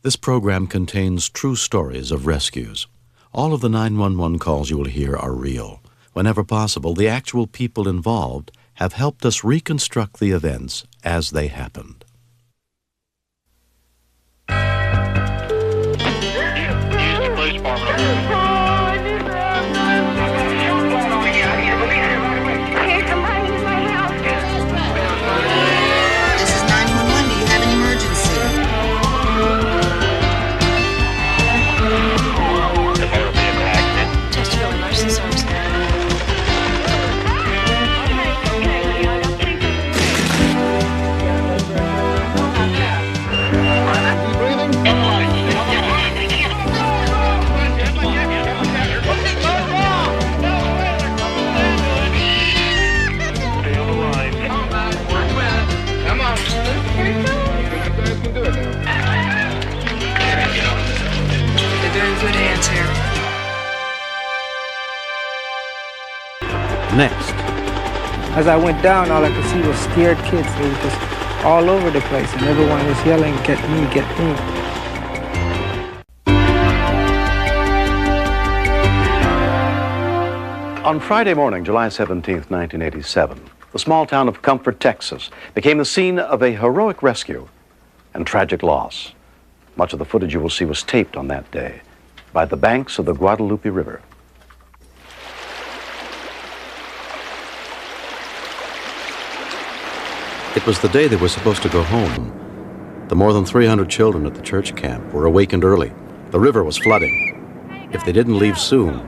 This program contains true stories of rescues. All of the 911 calls you will hear are real. Whenever possible, the actual people involved have helped us reconstruct the events as they happened. Next. As I went down, all I could see was scared kids. They were just all over the place, and everyone was yelling, "Get me, get me." On Friday morning, July 17th, 1987, the small town of Comfort, Texas, became the scene of a heroic rescue and tragic loss. Much of the footage you will see was taped on that day by the banks of the Guadalupe River. It was the day they were supposed to go home. The more than 300 children at the church camp were awakened early. The river was flooding. If they didn't leave soon,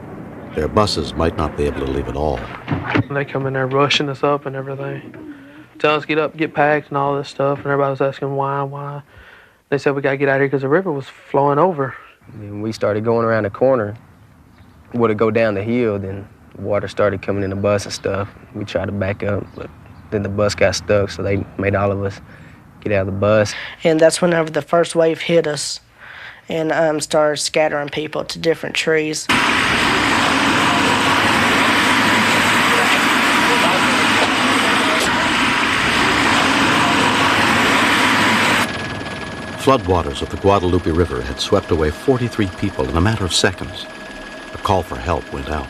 their buses might not be able to leave at all. They come in there rushing us up and everything, telling us get up, get packed and all this stuff, and everybody was asking why. They said we got to get out of here because the river was flowing over. And we started going around the corner. Would it go down the hill, then water started coming in the bus and stuff. We tried to back up, but then the bus got stuck, so they made all of us get out of the bus. And that's whenever the first wave hit us and started scattering people to different trees. Floodwaters of the Guadalupe River had swept away 43 people in a matter of seconds. A call for help went out.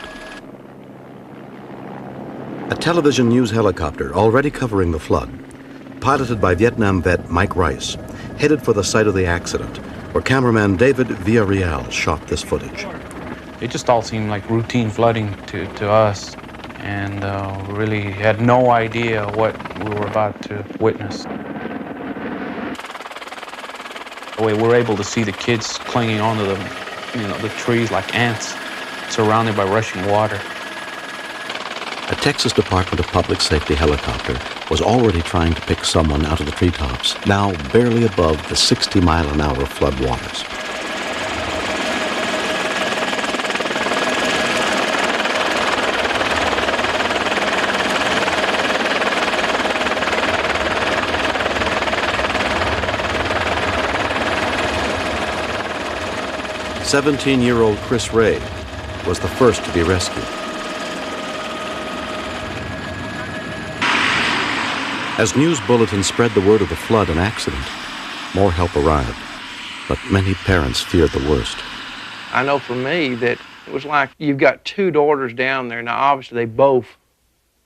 A television news helicopter already covering the flood, piloted by Vietnam vet Mike Rice, headed for the site of the accident, where cameraman David Villarreal shot this footage. It just all seemed like routine flooding to us, and really had no idea what we were about to witness. We were able to see the kids clinging onto the trees like ants, surrounded by rushing water. A Texas Department of Public Safety helicopter was already trying to pick someone out of the treetops, now barely above the 60-mile-an-hour floodwaters. "17-year-old Chris Ray was the first to be rescued. As news bulletins spread the word of the flood and accident, more help arrived, but many parents feared the worst. I know for me that it was like you've got two daughters down there. Now, obviously, they both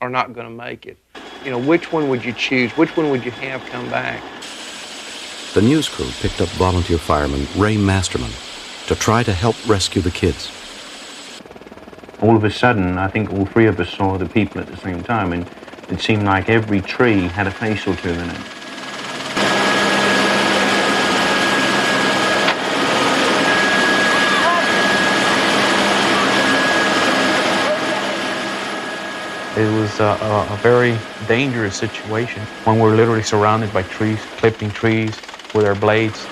are not going to make it. You know, which one would you choose? Which one would you have come back? The news crew picked up volunteer fireman Ray Masterman to try to help rescue the kids. All of a sudden, I think all three of us saw the people at the same time, and it seemed like every tree had a face or two in it. It was a very dangerous situation when we're literally surrounded by trees, clipping trees with our blades.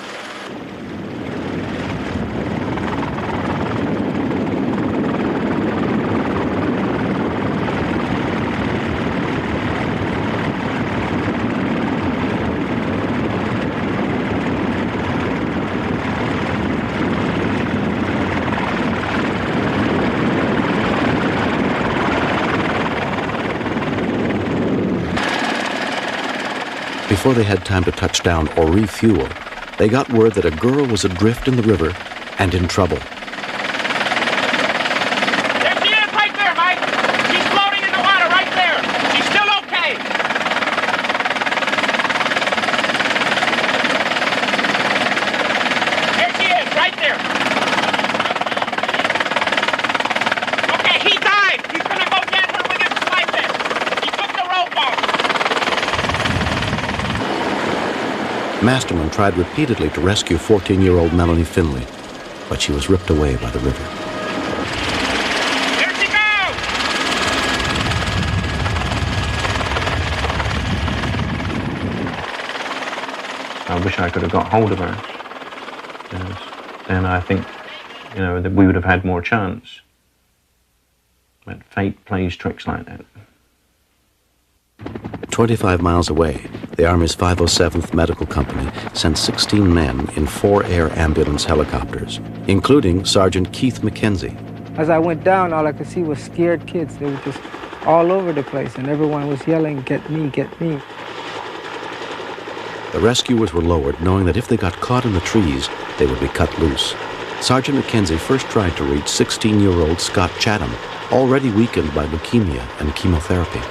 Before they had time to touch down or refuel, they got word that a girl was adrift in the river and in trouble. There she is, right there, Mike. She's floating in the water right there. She's still okay. There she is, right there. Okay, he died. He's gonna go get her with his life vest. He took the rope off. Masterman tried repeatedly to rescue 14-year-old Melanie Finley, but she was ripped away by the river. There she goes! I wish I could have got hold of her. Yes. Then I think, that we would have had more chance. But fate plays tricks like that. 25 miles away, the Army's 507th Medical Company sent 16 men in 4 air ambulance helicopters, including Sergeant Keith McKenzie. As I went down, all I could see was scared kids. They were just all over the place, and everyone was yelling, "Get me, get me." The rescuers were lowered, knowing that if they got caught in the trees, they would be cut loose. Sergeant McKenzie first tried to reach 16-year-old Scott Chatham, already weakened by leukemia and chemotherapy.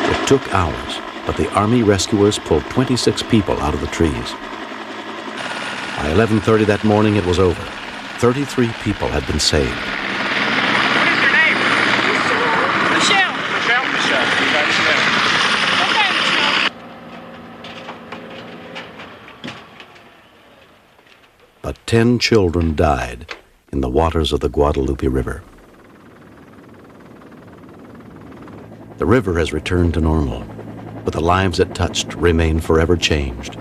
It took hours, but the Army rescuers pulled 26 people out of the trees. By 11:30 that morning, it was over. 33 people had been saved. What is your name? Michelle. Michelle? Michelle. Okay, Michelle. But 10 children died in the waters of the Guadalupe River. The river has returned to normal, but the lives it touched remain forever changed.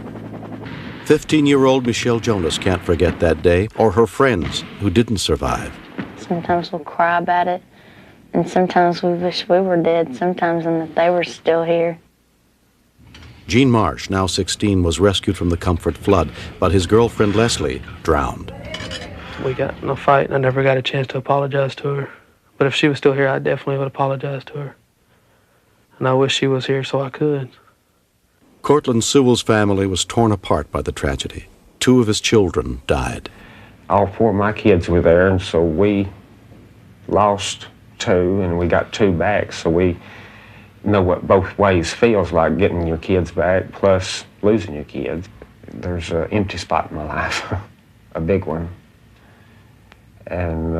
15-year-old Michelle Jonas can't forget that day or her friends who didn't survive. Sometimes we'll cry about it, and sometimes we wish we were dead, sometimes and that they were still here. Gene Marsh, now 16, was rescued from the Comfort flood, but his girlfriend Leslie drowned. We got in a fight, and I never got a chance to apologize to her. But if she was still here, I definitely would apologize to her. And I wish she was here so I could. Cortland Sewell's family was torn apart by the tragedy. 2 of his children died. All 4 of my kids were there, and so we lost 2, and we got 2 back, so we know what both ways feels like, getting your kids back plus losing your kids. There's an empty spot in my life, a big one. And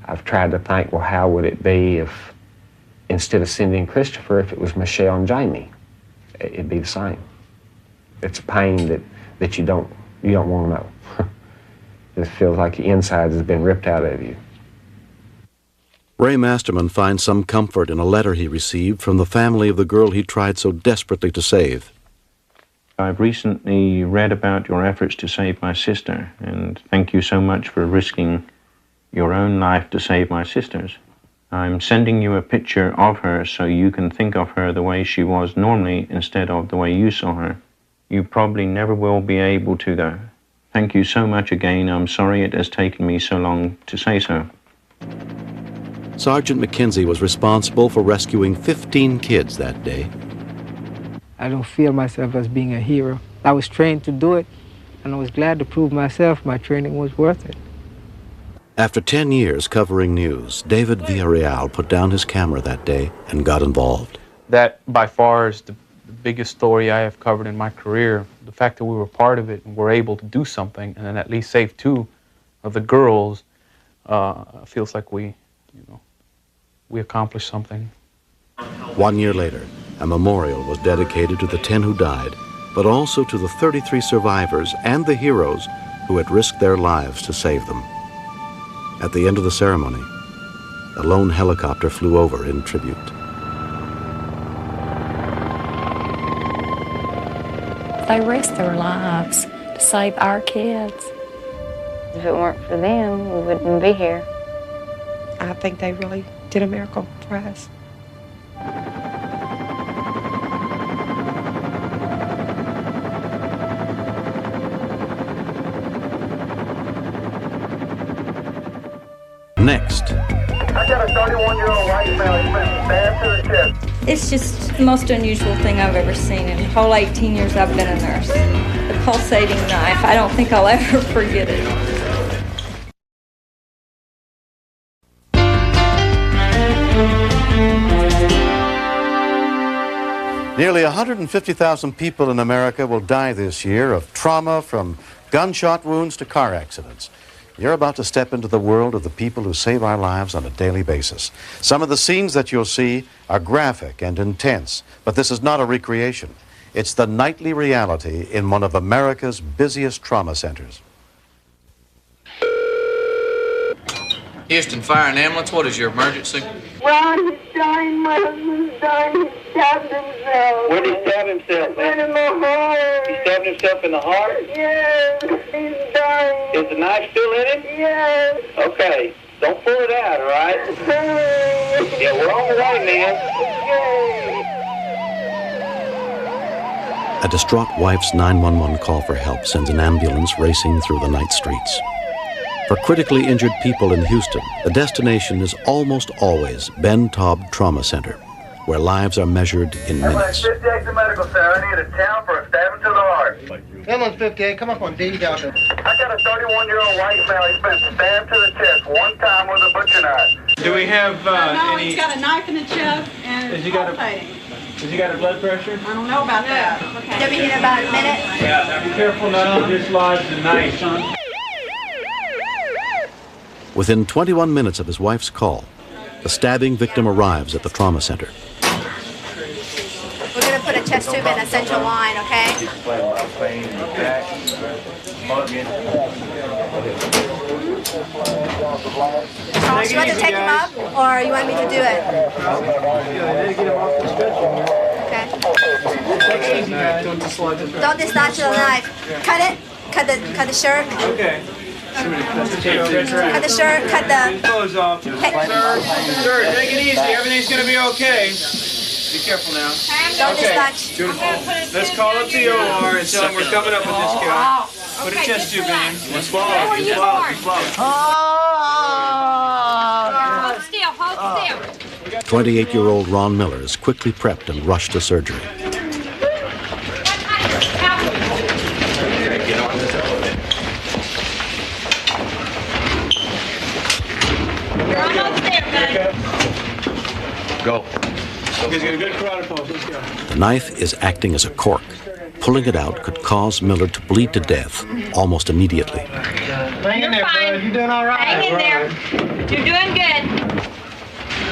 I've tried to think, well, how would it be if, instead of Cindy and Christopher, if it was Michelle and Jamie? It'd be the same. It's a pain that you don't want to know. It feels like your insides has been ripped out of you. Ray Masterman finds some comfort in a letter he received from the family of the girl he tried so desperately to save. I've recently read about your efforts to save my sister, and thank you so much for risking your own life to save my sister's. I'm sending you a picture of her so you can think of her the way she was normally instead of the way you saw her. You probably never will be able to, though. Thank you so much again. I'm sorry it has taken me so long to say so. Sergeant McKenzie was responsible for rescuing 15 kids that day. I don't feel myself as being a hero. I was trained to do it, and I was glad to prove myself my training was worth it. After 10 years covering news, David Villarreal put down his camera that day and got involved. That, by far, is the biggest story I have covered in my career. The fact that we were part of it and were able to do something and then at least save 2 of the girls feels like we accomplished something. 1 year later, a memorial was dedicated to the 10 who died, but also to the 33 survivors and the heroes who had risked their lives to save them. At the end of the ceremony, a lone helicopter flew over in tribute. They risked their lives to save our kids. If it weren't for them, we wouldn't be here. I think they really did a miracle for us. Next, I got a 31-year-old white male. He's been stabbed to the chest. It's just the most unusual thing I've ever seen in the whole 18 years I've been a nurse. The pulsating knife, I don't think I'll ever forget it. Nearly 150,000 people in America will die this year of trauma from gunshot wounds to car accidents. You're about to step into the world of the people who save our lives on a daily basis. Some of the scenes that you'll see are graphic and intense, but this is not a recreation. It's the nightly reality in one of America's busiest trauma centers. Houston Fire and Ambulance, what is your emergency? Ron is dying. My husband's dying. He stabbed himself. Where did he stab himself? Right in the heart. He stabbed himself in the heart? Yes. He's dying. Is the knife still in it? Yes. Okay. Don't pull it out, all right? Yeah, we're on the way, man. A distraught wife's 911 call for help sends an ambulance racing through the night streets. For critically injured people in Houston, the destination is almost always Ben Taub Trauma Center, where lives are measured in minutes. 58 to medical, sir. I need a town for a stabbing to the heart. Ambulance 58, come up on D down there. I got a 31-year-old white male. He's been stabbed to the chest one time with a butcher knife. Do we have no, any... he's got a knife in the chest and Has he got a blood pressure? I don't know about that. Okay. They'll be here in about a minute. Yeah, now be careful not to dislodge the knife, son. Within 21 minutes of his wife's call, the stabbing victim arrives at the trauma center. We're going to put a chest tube in a central line, okay? Charles, you want to take him up, or you want me to do it? Okay. Don't dislodge the knife. Cut it. Cut the shirt. Okay. Cut the shirt. Cut the clothes off. Sir, take it easy. Everything's going to be okay. Be careful now. Don't dislodge. Let's call up the OR and tell them we're coming up with this guy. Put a chest tube in. Just swallow. Just swallow. Just swallow. Hold still. 28-year-old Ron Miller is quickly prepped and rushed to surgery. Go. He's got a good carotid pulse. Let's go. The knife is acting as a cork. Pulling it out could cause Miller to bleed to death almost immediately. Hang in there, bud. You doing all right? Hang in there. You're doing good.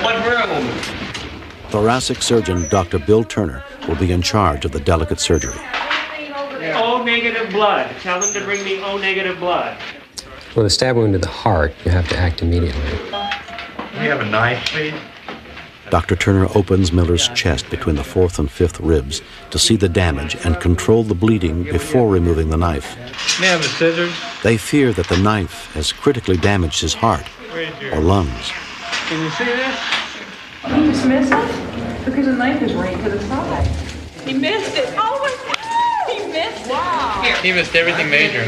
What room? Thoracic surgeon Dr. Bill Turner will be in charge of the delicate surgery. O negative blood. Tell them to bring me O negative blood. With a stab wound to the heart, you have to act immediately. We have a knife, please. Dr. Turner opens Miller's chest between the fourth and fifth ribs to see the damage and control the bleeding before removing the knife. May I have the scissors? They fear that the knife has critically damaged his heart or lungs. Can you see this? You just missed it? Because the knife is right to the side. He missed it. Oh my God! He missed it. Wow. He missed everything major.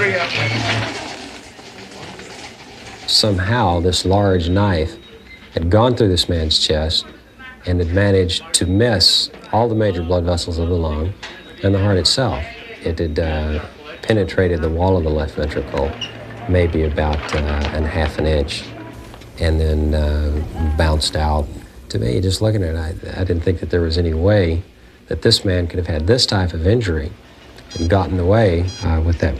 Somehow, this large knife had gone through this man's chest and had managed to miss all the major blood vessels of the lung and the heart itself. It had penetrated the wall of the left ventricle, maybe about ½ an inch, and then bounced out. To me, just looking at it, I didn't think that there was any way that this man could have had this type of injury and gotten away with that.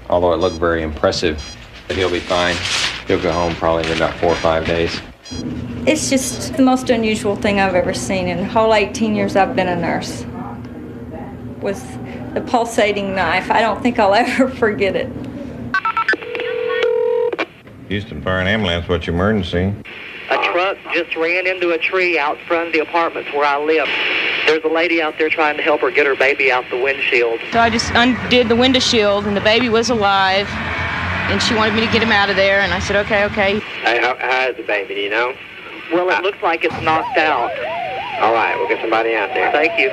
Although it looked very impressive, he'll be fine. He'll go home probably in about 4 or 5 days. It's just the most unusual thing I've ever seen in the whole 18 years I've been a nurse. Was the pulsating knife. I don't think I'll ever forget it. Houston Fire and Ambulance, what's your emergency? A truck just ran into a tree out front of the apartments where I live. There's a lady out there trying to help her get her baby out the windshield. So I just undid the window shield, and the baby was alive, and she wanted me to get him out of there, and I said, okay. Hey, how is the baby, do you know? Well, it looks like it's knocked out. All right, we'll get somebody out there. Thank you.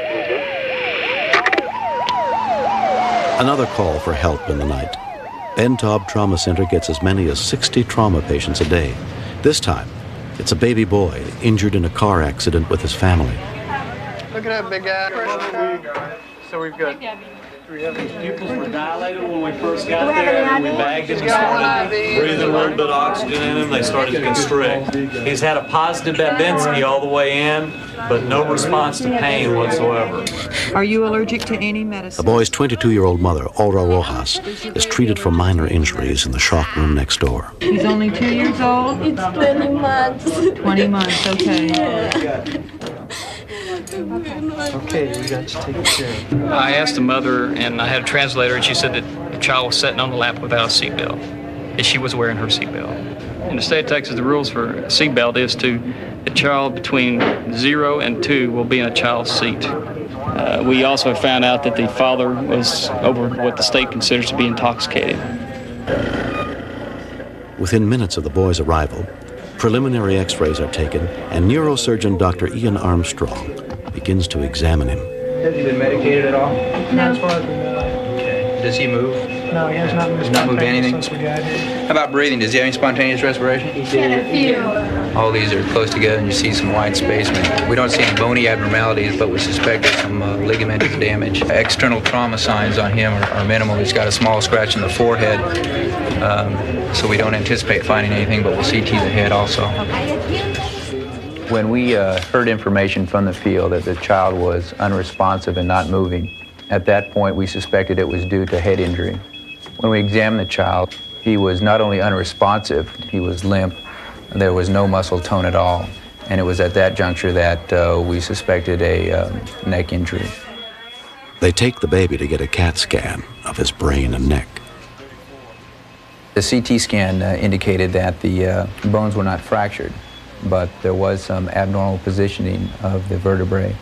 Another call for help in the night. Ben Taub Trauma Center gets as many as 60 trauma patients a day. This time, it's a baby boy injured in a car accident with his family. Look at that big guy. So we've got his pupils were dilated when we first got there, and we bagged him and started breathing a little bit of oxygen in him. They started to constrict. He's had a positive Babinski all the way in, but no response to pain whatsoever. Are you allergic to any medicine? The boy's 22-year-old mother, Aura Rojas, is treated for minor injuries in the shock room next door. He's only 2 years old? It's 20 months. 20 months, okay. Okay, we got to take care of. I asked the mother, and I had a translator, and she said that the child was sitting on the lap without a seatbelt, and she was wearing her seatbelt. In the state of Texas, the rules for a seatbelt is a child between 0 and 2 will be in a child's seat. We also found out that the father was over what the state considers to be intoxicated. Within minutes of the boy's arrival, preliminary x-rays are taken, and neurosurgeon Dr. Ian Armstrong begins to examine him. Has he been medicated at all? No. As far as we know. Okay. Does he move? No, he has not moved. Has not moved anything? Since we got here. How about breathing? Does he have any spontaneous respiration? He had a few. All these are close together and you see some wide spacing. We don't see any bony abnormalities, but we suspect there's some ligamentous damage. External trauma signs on him are minimal. He's got a small scratch in the forehead, so we don't anticipate finding anything, but we'll CT the head also. When we heard information from the field that the child was unresponsive and not moving, at that point we suspected it was due to head injury. When we examined the child, he was not only unresponsive, he was limp, and there was no muscle tone at all. And it was at that juncture that we suspected a neck injury. They take the baby to get a CAT scan of his brain and neck. The CT scan indicated that the bones were not fractured, but there was some abnormal positioning of the vertebrae.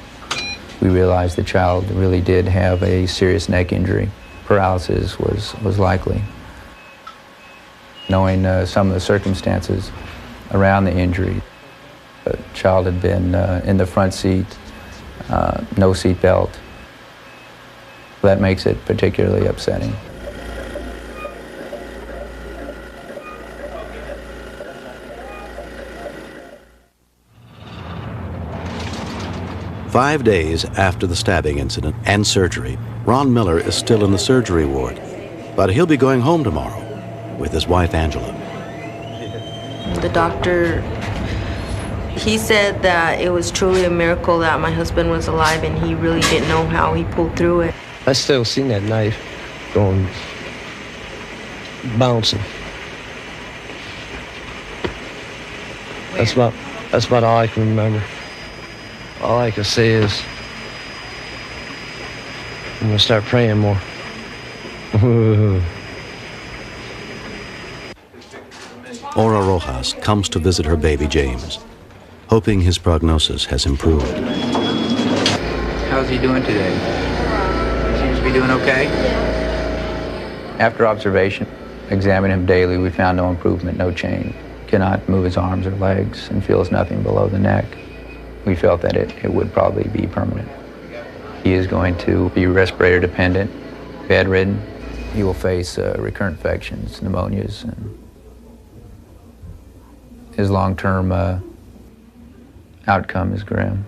We realized the child really did have a serious neck injury. Paralysis was likely. Knowing some of the circumstances around the injury, the child had been in the front seat, no seat belt. That makes it particularly upsetting. Five days after the stabbing incident and surgery, Ron Miller is still in the surgery ward, but he'll be going home tomorrow with his wife, Angela. The doctor, he said that it was truly a miracle that my husband was alive, and he really didn't know how he pulled through it. I still seen that knife going, bouncing. That's about all I can remember. All I can say is I'm gonna start praying more. Aura Rojas comes to visit her baby James, hoping his prognosis has improved. How's he doing today? Seems to be doing okay? After observation, examining him daily, we found no improvement, no change. Cannot move his arms or legs and feels nothing below the neck. We felt that it would probably be permanent. He is going to be respirator dependent, bedridden. He will face recurrent infections, pneumonias, and his long-term outcome is grim.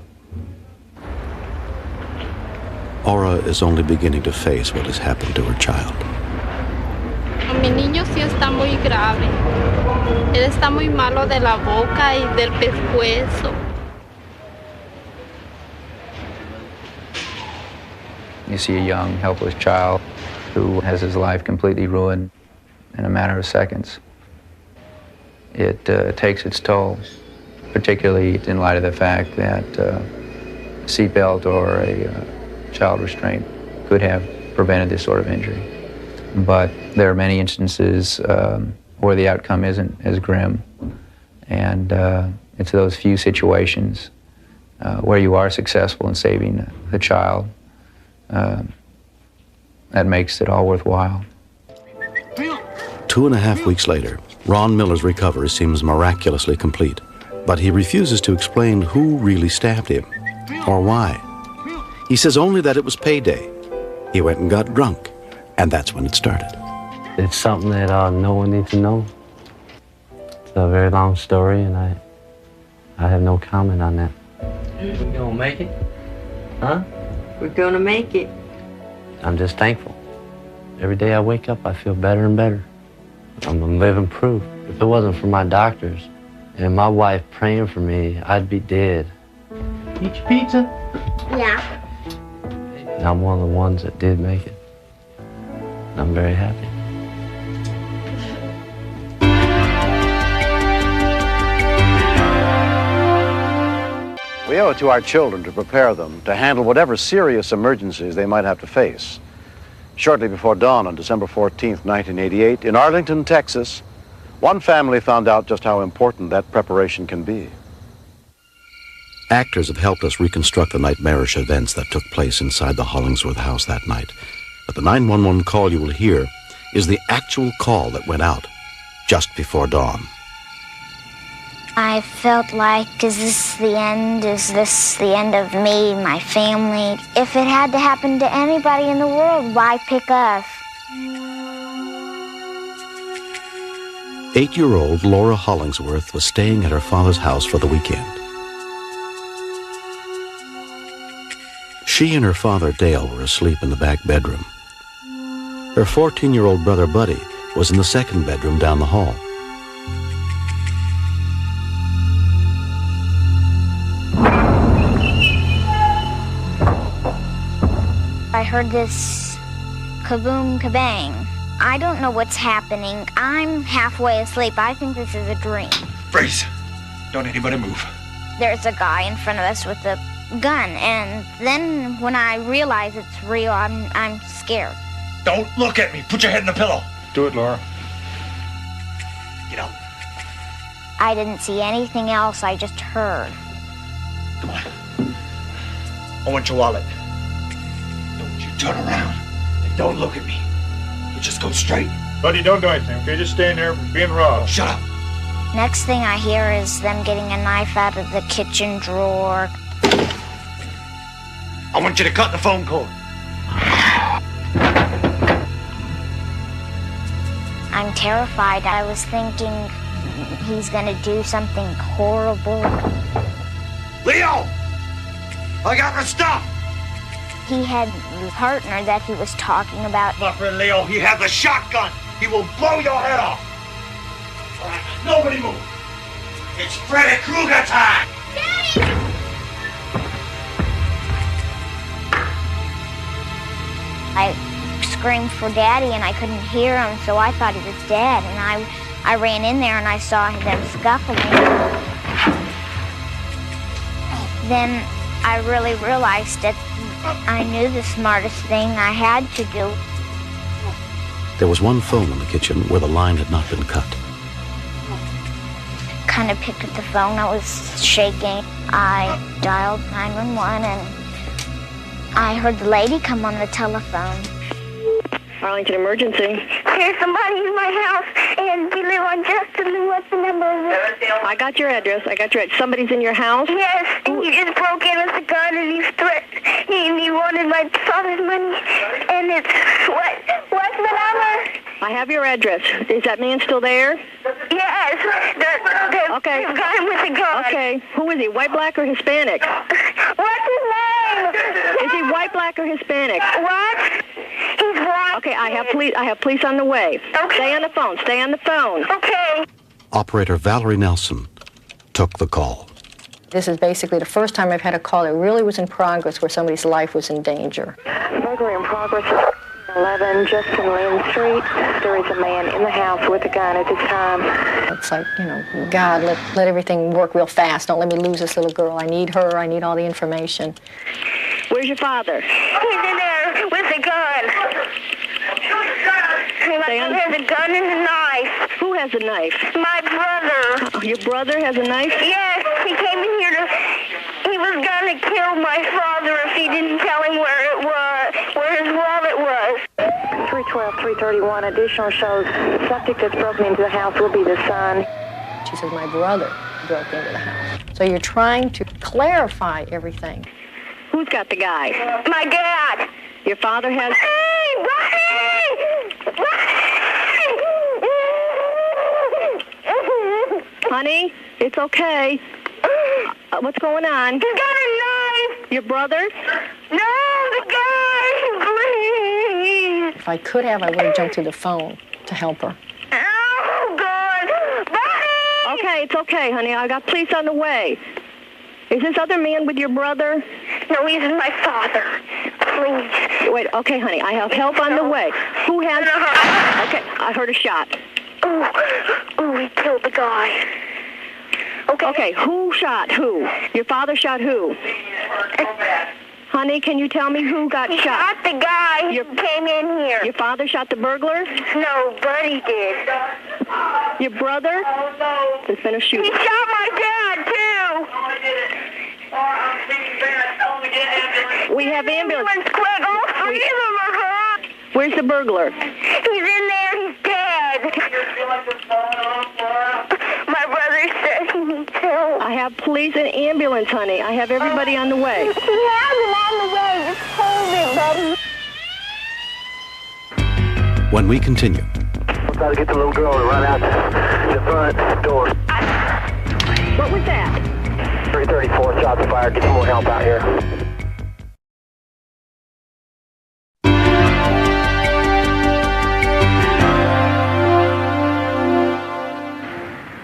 Aura is only beginning to face what has happened to her child. Mi niño sí está muy grave. Él está muy malo de la boca y del pescuezo. You see a young, helpless child who has his life completely ruined in a matter of seconds. It takes its toll, particularly in light of the fact that a seatbelt or a child restraint could have prevented this sort of injury. But there are many instances where the outcome isn't as grim. And it's those few situations where you are successful in saving the child that makes it all worthwhile. 2.5 weeks later, Ron Miller's recovery seems miraculously complete, but he refuses to explain who really stabbed him or why. He says only that it was payday. He went and got drunk, and that's when it started. It's something that no one needs to know. It's a very long story, and I have no comment on that. We're gonna make it. Huh? We're gonna make it. I'm just thankful. Every day I wake up, I feel better and better. I'm living proof. If it wasn't for my doctors and my wife praying for me, I'd be dead. Eat your pizza? Yeah. And I'm one of the ones that did make it. And I'm very happy. We owe it to our children to prepare them to handle whatever serious emergencies they might have to face. Shortly before dawn on December 14th, 1988, in Arlington, Texas, one family found out just how important that preparation can be. Actors have helped us reconstruct the nightmarish events that took place inside the Hollingsworth house that night. But the 911 call you will hear is the actual call that went out just before dawn. I felt like, is this the end? Is this the end of me, my family? If it had to happen to anybody in the world, why pick us? 8-year-old Laura Hollingsworth was staying at her father's house for the weekend. She and her father, Dale, were asleep in the back bedroom. Her 14-year-old brother, Buddy, was in the second bedroom down the hall. I heard this kaboom, kabang. I don't know what's happening. I'm halfway asleep. I think this is a dream. Freeze! Don't anybody move. There's a guy in front of us with a gun, and then when I realize it's real, I'm scared. Don't look at me. Put your head in the pillow. Do it, Laura. Get out. I didn't see anything else. I just heard. Come on. I want your wallet. Don't you turn around. And don't look at me. You just go straight. Buddy, don't do anything, okay? Just stand there being robbed. Shut up. Next thing I hear is them getting a knife out of the kitchen drawer. I want you to cut the phone cord. I'm terrified. I was thinking he's gonna do something horrible. Leo! I got the stuff! He had a partner that he was talking about. My friend Leo, he has a shotgun. He will blow your head off. All right, nobody move. It's Freddy Krueger time. Daddy! I screamed for Daddy and I couldn't hear him, so I thought he was dead. And I ran in there and I saw them scuffling. Then I really realized that I knew the smartest thing I had to do. There was one phone in the kitchen where the line had not been cut. Kind of picked up the phone. I was shaking. I dialed 911 and I heard the lady come on the telephone. Arlington Emergency. There's somebody in my house, and we live on Justin. What's the number of it? I got your address. Somebody's in your house? Yes, and he just broke in with a gun, and he wanted my father's money, and it's, what's the number? I have your address. Is that man still there? Yes, the guy with the gun. Okay, who is he, white, black, or Hispanic? What's his name? Is he white, black, or Hispanic? What? He's white. Okay, I have police on the way. Okay. Stay on the phone. Okay. Operator Valerie Nelson took the call. This is basically the first time I've had a call that really was in progress where somebody's life was in danger. Burglary in progress. 11 Justin Lynn Street. There is a man in the house with a gun at this time. It's like, God, let everything work real fast. Don't let me lose this little girl. I need her. I need all the information. Where's your father? He's in there with the gun. My brother has a gun and a knife. Who has a knife? My brother. Oh, your brother has a knife? Yes, he came in here to... He was going to kill my father if he didn't tell him where it was, where his wallet was. 312, 331, additional shows the subject that's broken into the house will be the son. She says, my brother broke into the house. So you're trying to clarify everything. Who's got the guy? My dad. Your father has... Honey, it's okay. What's going on? He's got a knife. Your brother? No, the guy. Please. If I could have, I would have jumped through the phone to help her. Oh, God. Buddy! Okay, it's okay, honey. I got police on the way. Is this other man with your brother? No, he's my father. Please. Wait, okay, honey. I have help on the way. Who has... Okay, I heard a shot. Oh, he killed the guy. Okay, who shot who? Your father shot who? Honey, can you tell me who got shot? He shot the guy who came in here. Your father shot the burglar? No, Buddy did. Your brother? There's been a shooting. He shot my dad, too. We have ambulance. Quick, all three of them are hurt. Where's the burglar? He's in there. He's dead. My brother said he needs help. I have police and ambulance, honey. I have everybody on the way. He has him on the way. Just hold it, buddy. When we continue. We'll try to get the little girl to run out the front door. What was that? 334, shots fired. Get some more help out here.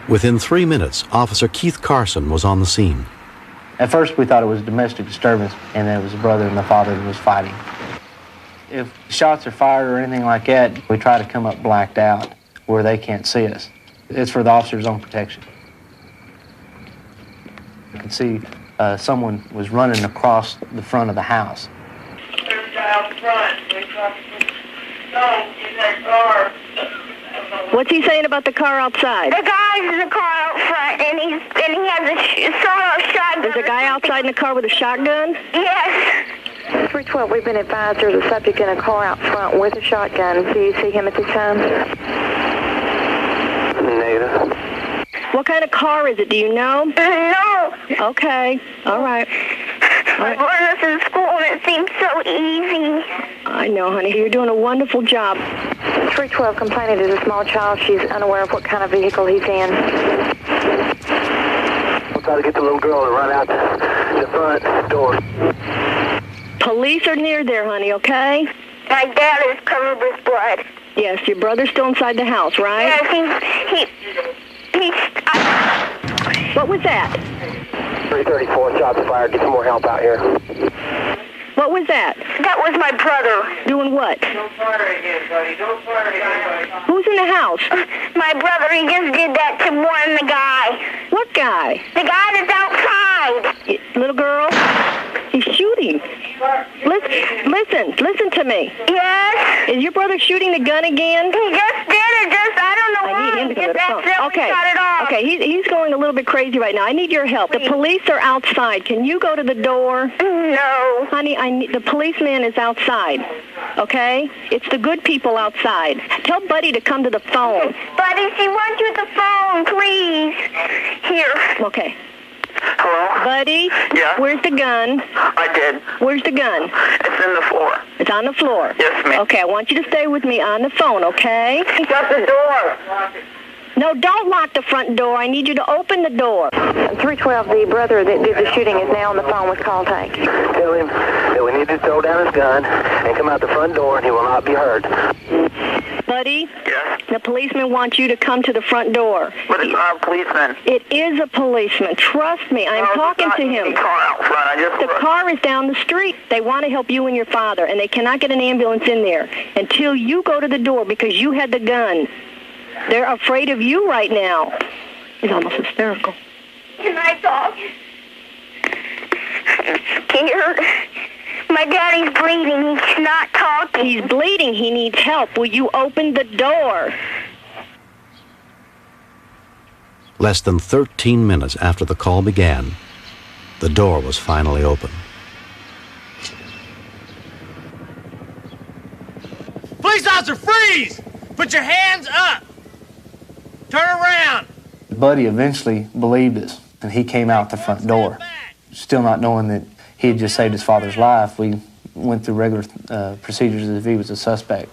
Within 3 minutes, Officer Keith Carson was on the scene. At first we thought it was a domestic disturbance and that it was the brother and the father that was fighting. If shots are fired or anything like that, we try to come up blacked out where they can't see us. It's for the officer's own protection. You can see someone was running across the front of the house. There's a guy out front. No, in that car. What's he saying about the car outside? The guy's in the car out front, and he has a shotgun. There's a guy outside in the car with a shotgun? Yes. 312, we've been advised there's a subject in a car out front with a shotgun. Do you see him at this time? Negative. What kind of car is it? Do you know? No. Okay. All right. I learned this in school, and it seems so easy. I know, honey. You're doing a wonderful job. 312, complainant is a small child. She's unaware of what kind of vehicle he's in. We'll try to get the little girl to run out the front door. Police are near there, honey, okay? My dad is covered with blood. Yes, your brother's still inside the house, right? Yes, What was that? 334, shots fired. Get some more help out here. What was that? That was my brother. Doing what? Don't fire again, buddy. Don't fire again, buddy. Who's in the house? My brother, he just did that to the guy. What guy? The guy that's outside. Little girl? He's shooting. Listen to me. Yes? Is your brother shooting the gun again? He just did it, I don't know why. I need him to go to the phone. Okay. Shot it off. Okay, he's going a little bit crazy right now. I need your help. The police are outside. Can you go to the door? No. Honey, the policeman is outside. Okay? It's the good people outside. Tell Buddy to come to the phone. Buddy, she wants you at the phone, please. Here. Okay. Hello? Buddy? Yeah? Where's the gun? I did. Where's the gun? It's in the floor. It's on the floor? Yes, ma'am. Okay, I want you to stay with me on the phone, okay? Shut the door. No, don't lock the front door. I need you to open the door. 312, the brother that did the shooting is now on the phone with call tank. Tell him that we need to throw down his gun and come out the front door and he will not be hurt. Buddy? Yes? The policeman wants you to come to the front door. But it's not a policeman. It is a policeman. Trust me. I'm talking to him. Car out front. The car is down the street. They want to help you and your father, and they cannot get an ambulance in there until you go to the door because you had the gun. They're afraid of you right now. He's almost hysterical. Can I talk? I'm scared. My daddy's bleeding. He cannot talk He's bleeding. He needs help. Will you open the door? Less than 13 minutes after the call began, the door was finally open. Police officer, freeze! Put your hands up! Turn around! Buddy eventually believed us, and he came out the front door. Still not knowing that he had just saved his father's life, we went through regular procedures as if he was a suspect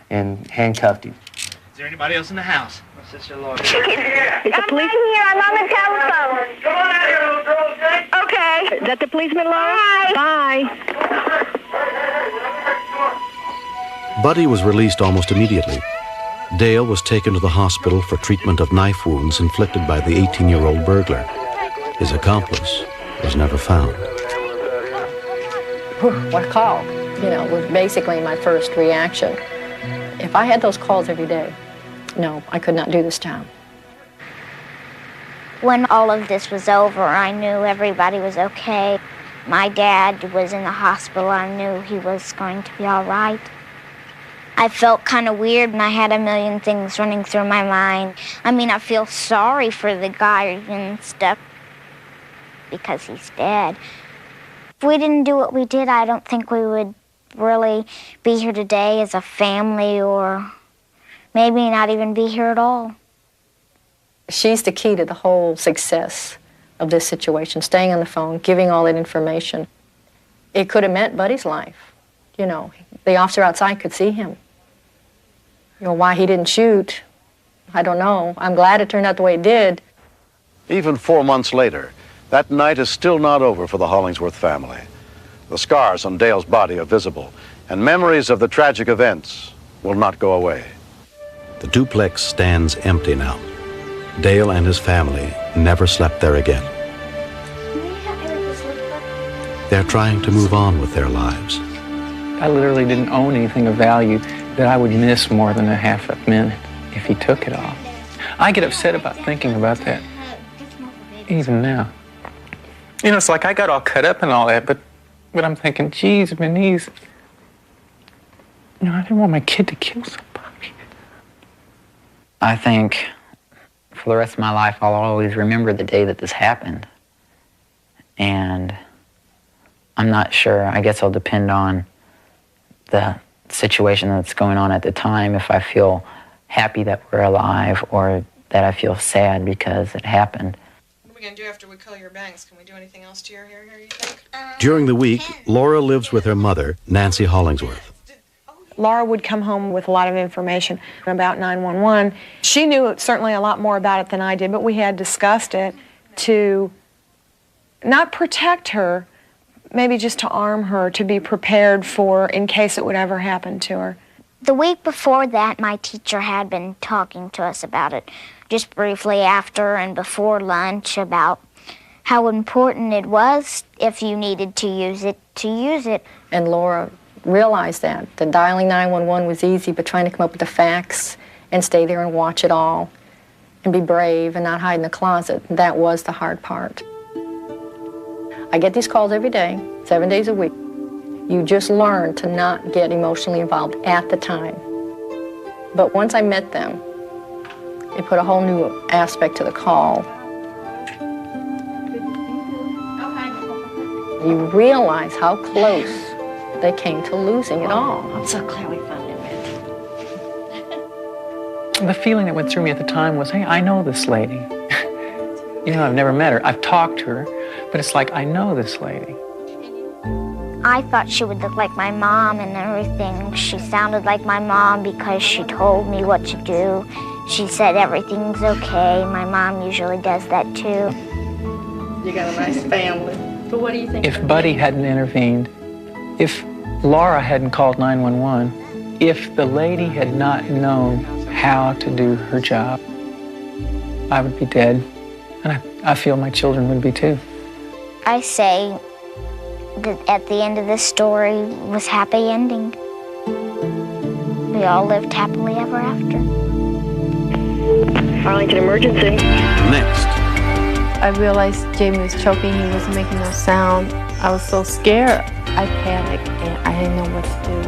and handcuffed him. Is there anybody else in the house? My sister Laura. Is the police? Here, I'm on the telephone. Come on out here, little girl, okay? Okay. Is that the policeman, Laura? Bye. Buddy was released almost immediately. Dale was taken to the hospital for treatment of knife wounds inflicted by the 18-year-old burglar. His accomplice was never found. What a call, was basically my first reaction. If I had those calls every day, no, I could not do this job. When all of this was over, I knew everybody was okay. My dad was in the hospital. I knew he was going to be all right. I felt kind of weird, and I had a million things running through my mind. I feel sorry for the guy and stuff because he's dead. If we didn't do what we did, I don't think we would really be here today as a family, or maybe not even be here at all. She's the key to the whole success of this situation, staying on the phone, giving all that information. It could have meant Buddy's life. The officer outside could see him. Why he didn't shoot, I don't know. I'm glad it turned out the way it did. Even 4 months later, that night is still not over for the Hollingsworth family. The scars on Dale's body are visible, and memories of the tragic events will not go away. The duplex stands empty now. Dale and his family never slept there again. They're trying to move on with their lives. I literally didn't own anything of value that I would miss more than a half a minute if he took it off. I get upset about thinking about that, even now. It's like I got all cut up and all that, but I'm thinking, geez, Benise, I didn't want my kid to kill somebody. I think for the rest of my life, I'll always remember the day that this happened. And I'm not sure. I guess I'll depend on the situation that's going on at the time, if I feel happy that we're alive or that I feel sad because it happened. What are we going to do after we color your bangs? Can we do anything else to your hair here, you think? During the week, Laura lives with her mother, Nancy Hollingsworth. Laura would come home with a lot of information about 911. She knew certainly a lot more about it than I did, but we had discussed it to not protect her, maybe just to arm her, to be prepared for in case it would ever happen to her. The week before that, my teacher had been talking to us about it, just briefly after and before lunch, about how important it was, if you needed to use it, to use it. And Laura realized that dialing 911 was easy, but trying to come up with the facts and stay there and watch it all and be brave and not hide in the closet, that was the hard part. I get these calls every day, 7 days a week. You just learn to not get emotionally involved at the time. But once I met them, it put a whole new aspect to the call. You realize how close they came to losing it all. I'm so glad we finally met. The feeling that went through me at the time was, hey, I know this lady. I've never met her. I've talked to her, but it's like, I know this lady. I thought she would look like my mom and everything. She sounded like my mom because she told me what to do. She said everything's okay. My mom usually does that too. You got a nice family. But what do you think? If Buddy hadn't intervened, if Laura hadn't called 911, if the lady had not known how to do her job, I would be dead. And I feel my children would be too. I say that at the end of this story was happy ending. We all lived happily ever after. Arlington emergency. Next. I realized Jamie was choking. He wasn't making no sound. I was so scared. I panicked and I didn't know what to do.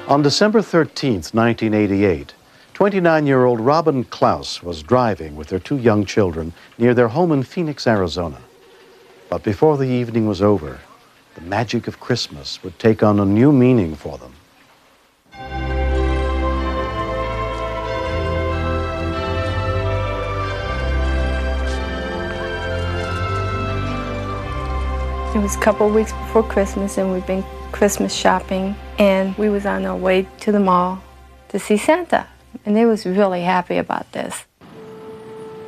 On December 13th, 1988, 29-year-old Robin Klaus was driving with their two young children near their home in Phoenix, Arizona. But before the evening was over, the magic of Christmas would take on a new meaning for them. It was a couple of weeks before Christmas, and we'd been Christmas shopping, and we was on our way to the mall to see Santa, and they was really happy about this.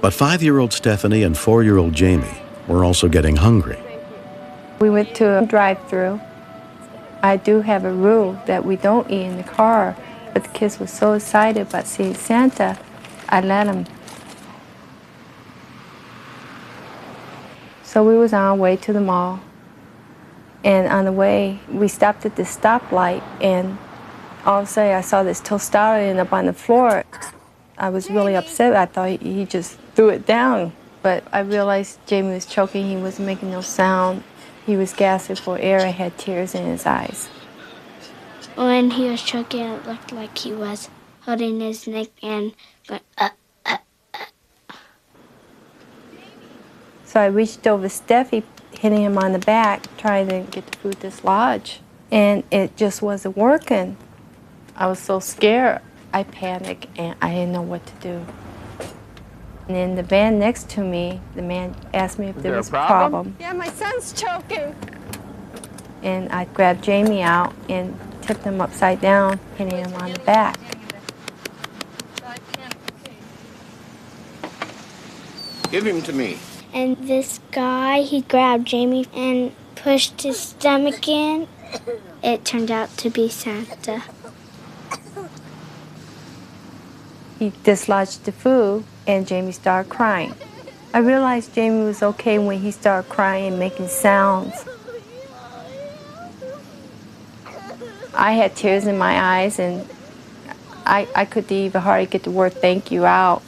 But 5-year-old Stephanie and 4-year-old Jamie were also getting hungry. We went to a drive-through. I do have a rule that we don't eat in the car, but the kids were so excited about seeing Santa, I let them. So we was on our way to the mall. And on the way, we stopped at this stoplight, and all of a sudden I saw this tostada end up on the floor. I was really upset. I thought he just threw it down. But I realized Jamie was choking. He wasn't making no sound. He was gasping for air and had tears in his eyes. When he was choking, it looked like he was holding his neck and going, So I reached over Steffi, hitting him on the back, trying to get the food dislodged. And it just wasn't working. I was so scared. I panicked, and I didn't know what to do. And in the van next to me, the man asked me if there was a problem. Yeah, my son's choking. And I grabbed Jamie out and tipped him upside down, hitting him on the back. Give him to me. And this guy, he grabbed Jamie and pushed his stomach in. It turned out to be Santa. He dislodged the food, and Jamie started crying. I realized Jamie was okay when he started crying and making sounds. I had tears in my eyes, and I could even hardly get the word thank you out.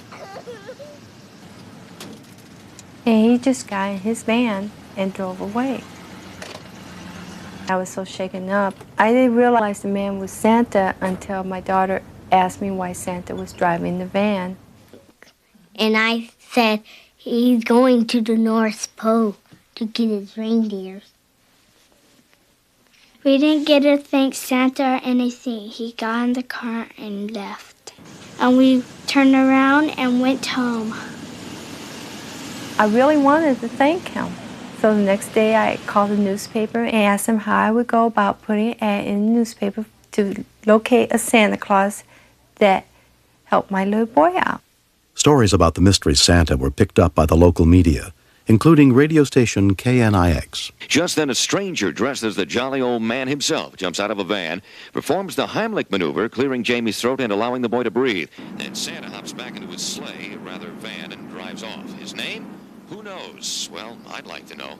And he just got in his van and drove away. I was so shaken up. I didn't realize the man was Santa until my daughter asked me why Santa was driving the van. And I said, he's going to the North Pole to get his reindeers. We didn't get to thank Santa or anything. He got in the car and left. And we turned around and went home. I really wanted to thank him. So the next day I called the newspaper and asked him how I would go about putting an ad in the newspaper to locate a Santa Claus that helped my little boy out. Stories about the mystery Santa were picked up by the local media, including radio station KNIX. Just then, a stranger dressed as the jolly old man himself jumps out of a van, performs the Heimlich maneuver, clearing Jamie's throat and allowing the boy to breathe. Then Santa hops back into his sleigh, rather van, and drives off. His name? Who knows? Well, I'd like to know.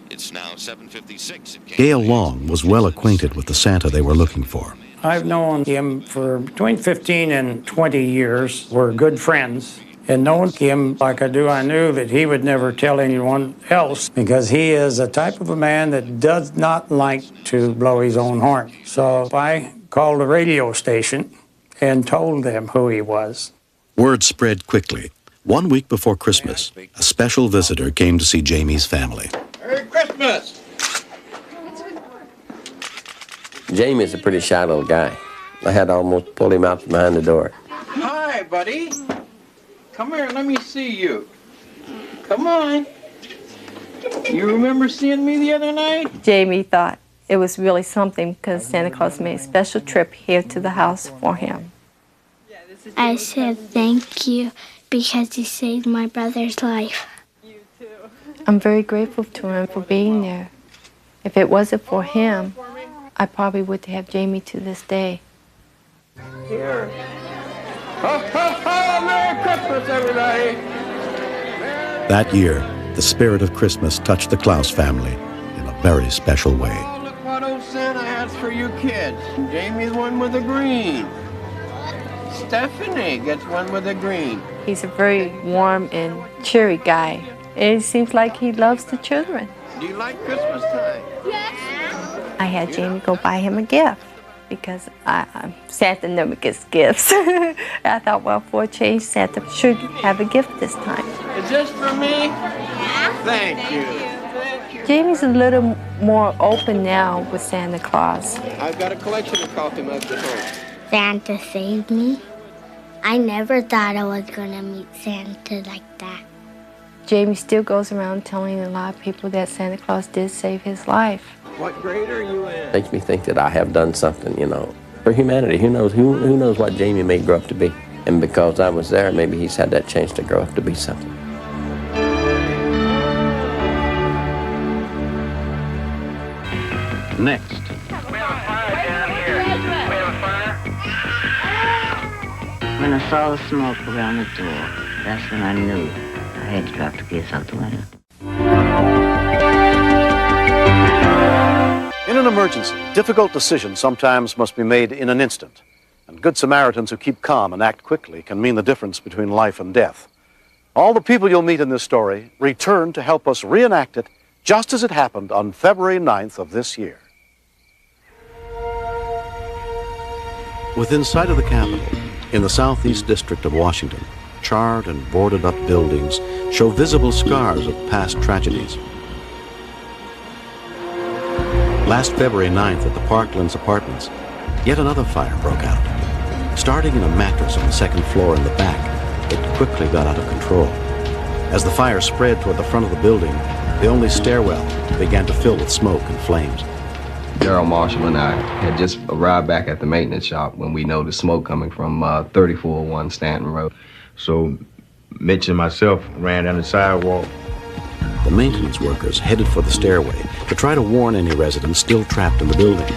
It's now 7:56. Gail Long was well acquainted with the Santa they were looking for. I've known him for between 15 and 20 years. We're good friends. And knowing him like I do, I knew that he would never tell anyone else because he is a type of a man that does not like to blow his own horn. So I called a radio station and told them who he was. Word spread quickly. 1 week before Christmas, a special visitor came to see Jamie's family. Merry Christmas! Jamie is a pretty shy little guy. I had to almost pull him out from behind the door. Hi, buddy. Come here, let me see you. Come on. You remember seeing me the other night? Jamie thought it was really something because Santa Claus made a special trip here to the house for him. I said thank you because he saved my brother's life. I'm very grateful to him for being there. If it wasn't for him, I probably would have Jamie to this day. Here. Ho, ho, ho! Merry Christmas, everybody! That year, the spirit of Christmas touched the Klaus family in a very special way. Oh, look what old Santa has for you kids. Jamie's one with the green. Stephanie gets one with the green. He's a very warm and cheery guy. It seems like he loves the children. Do you like Christmas time? I had Jamie go buy him a gift. because Santa never gets gifts. I thought, well, for a change, Santa should have a gift this time. Is this for me? Thank you. Jamie's a little more open now with Santa Claus. I've got a collection of coffee mugs at home. Santa saved me. I never thought I was going to meet Santa like that. Jamie still goes around telling a lot of people that Santa Claus did save his life. What grade are you in? Makes me think that I have done something, you know, for humanity. Who knows what Jamie may grow up to be. And because I was there, maybe he's had that chance to grow up to be something. Next, When I saw the smoke around the door, that's when I knew I had to drop the kids out the window. In an emergency, difficult decisions sometimes must be made in an instant. And good Samaritans who keep calm and act quickly can mean the difference between life and death. All the people you'll meet in this story return to help us reenact it just as it happened on February 9th of this year. within sight of the Capitol, in the southeast district of Washington, charred and boarded up buildings show visible scars of past tragedies. Last February 9th at the Parklands Apartments, yet another fire broke out. Starting in a mattress on the second floor in the back, it quickly got out of control. As the fire spread toward the front of the building, the only stairwell began to fill with smoke and flames. Darryl Marshall and I had just arrived back at the maintenance shop when we noticed smoke coming from 3401 Stanton Road. So Mitch and myself ran down the sidewalk. The maintenance workers headed for the stairway to try to warn any residents still trapped in the building.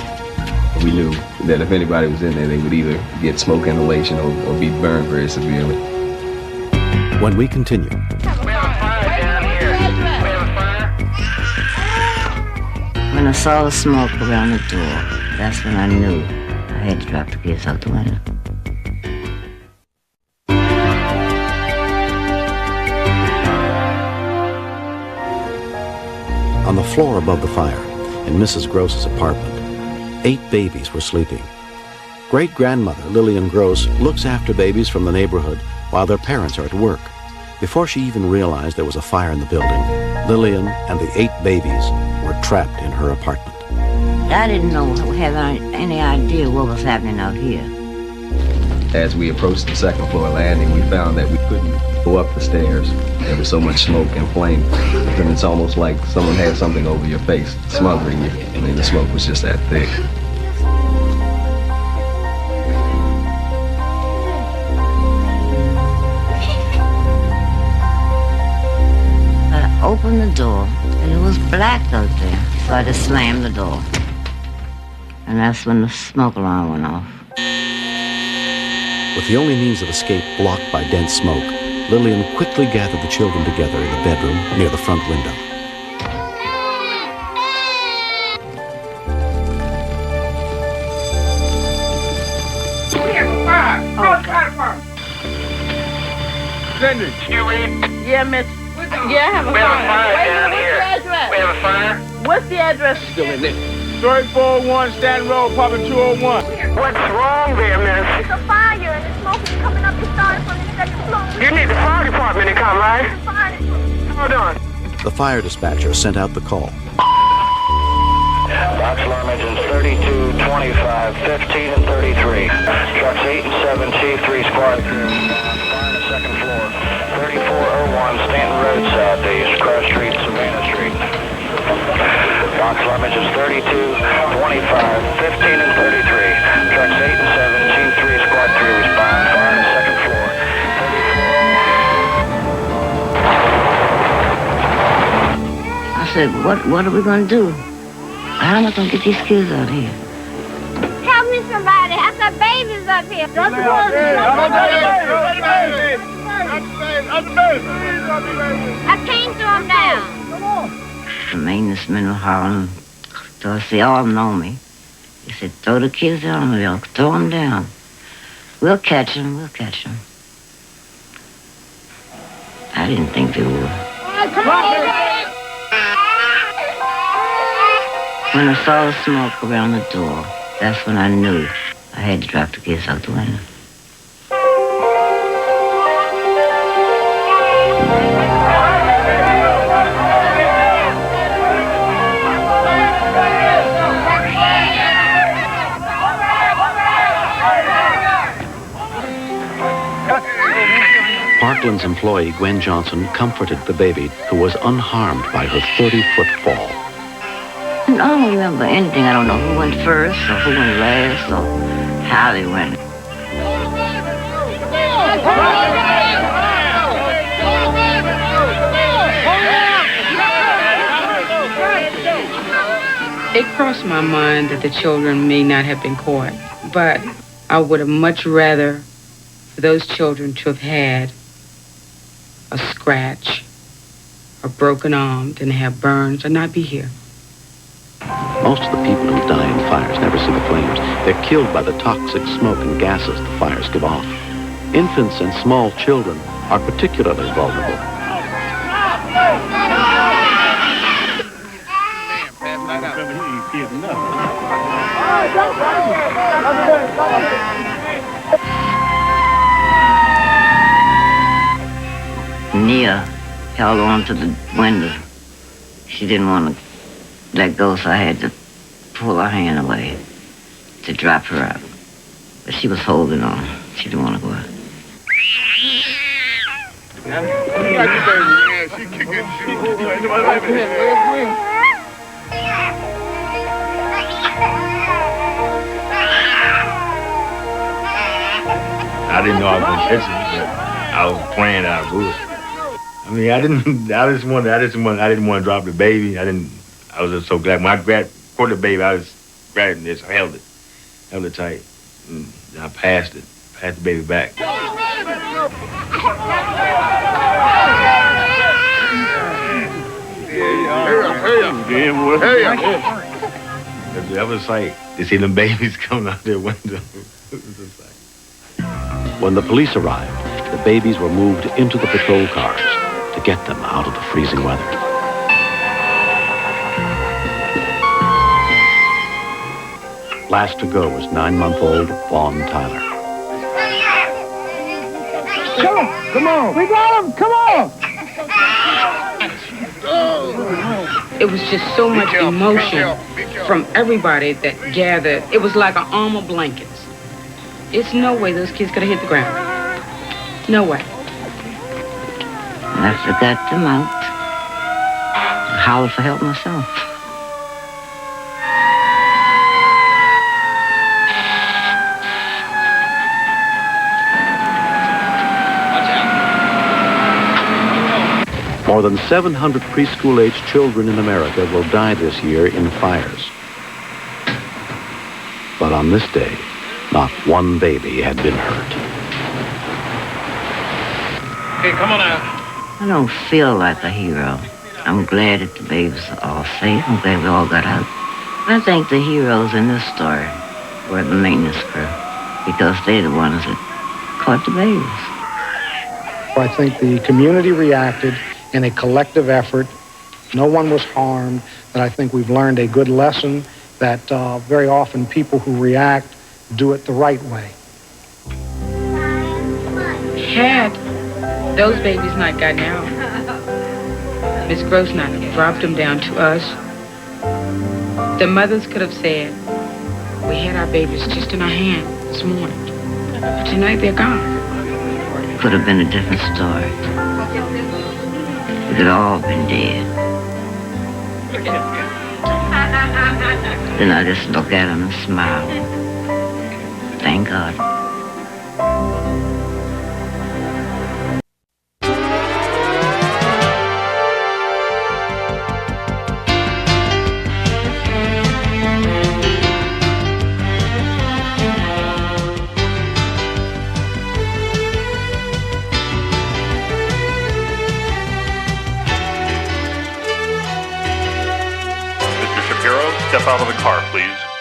We knew that if anybody was in there, they would either get smoke inhalation or be burned very severely. When we continue. When I saw the smoke around the door, that's when I knew I had to drop the kids out the window. On the floor above the fire, in Mrs. Gross's apartment, 8 babies were sleeping. Great-grandmother Lillian Gross looks after babies from the neighborhood while their parents are at work. Before she even realized there was a fire in the building, Lillian and the 8 babies were trapped in her apartment. I didn't have any idea what was happening out here. As we approached the second floor landing, we found that we couldn't go up the stairs. There was so much smoke and flame, and it's almost like someone had something over your face, smothering you. I mean, the smoke was just that thick. I opened the door, and it was black out there, so I just slammed the door. And that's when the smoke alarm went off. With the only means of escape blocked by dense smoke, Lillian quickly gathered the children together in the bedroom near the front window. Cindy. You read? Yeah, Miss. Yeah, I have a We have a fire. fire down What's here. the address? We have a fire. What's the address? Still in there. 3401 Stanton Road, apartment 201. What's wrong there, miss? It's a fire and the smoke is coming up. It started from the second floor. You need the fire department to come, right? Hold on. The fire dispatcher sent out the call. Box alarm engines 32, 25, 15, and 33. Trucks 8 and 7, T3 squad crew. Fire on the second floor. 3401 Stanton Road Southeast, Cross Street, Savannah Street. Box alarm engines 32, 25, 15, and 33. Trucks 8 and 7, T3 squad crew respond. Fire on the second floor. I said, what are we going to do? How am I going to get these kids out of here? Help me, somebody. I got babies up here. I can't throw them down. The maintenance men were hollering. So I said, all know me. He said, throw the kids down, we'll throw them down. We'll catch them, we'll catch them. I didn't think they would. When I saw the smoke around the door, That's when I knew I had to drop the kids out the window. Parkland's employee, Gwen Johnson, comforted the baby, who was unharmed by her 30-foot fall. I don't remember anything. I don't know who went first or who went last or how they went. It crossed my mind that the children may not have been caught, but I would have much rather for those children to have had a scratch, a broken arm, than have burns or not be here. Most of the people who die in fires never see the flames. They're killed by the toxic smoke and gases the fires give off. Infants and small children are particularly vulnerable. Nia held on to the window. She didn't want to let go, so I had to pull her hand away to drop her out. But she was holding on. She didn't want to go out. I didn't know I was gonna catch it, but I was praying that I would. I mean, I didn't want to drop the baby. I was just so glad. When I caught the baby, I was grabbing this, held it tight, and I passed the baby back. That was like to see them babies coming out their window. When the police arrived, the babies were moved into the patrol cars to get them out of the freezing weather. Last to go was 9-month-old Vaughn Tyler. Come on, we got him, come on! It was just so much emotion from everybody that gathered. It was like an arm of blankets. It's no way those kids could have hit the ground. No way. And after I got them out, I hollered for help myself. More than 700 preschool-aged children in America will die this year in fires. But on this day, not one baby had been hurt. Okay, come on out. I don't feel like a hero. I'm glad that the babies are all safe. I'm glad we all got out. I think the heroes in this story were the maintenance crew because they're the ones that caught the babies. I think the community reacted in a collective effort. No one was harmed. And I think we've learned a good lesson that very often people who react do it the right way. Had those babies not gotten out, Miss Gross not have dropped them down to us, the mothers could have said, we had our babies just in our hand this morning, but tonight they're gone. Could have been a different story. We could all have been dead. Then I just look at them and smile. Thank God. Mr. Shapiro, step out of the car, please.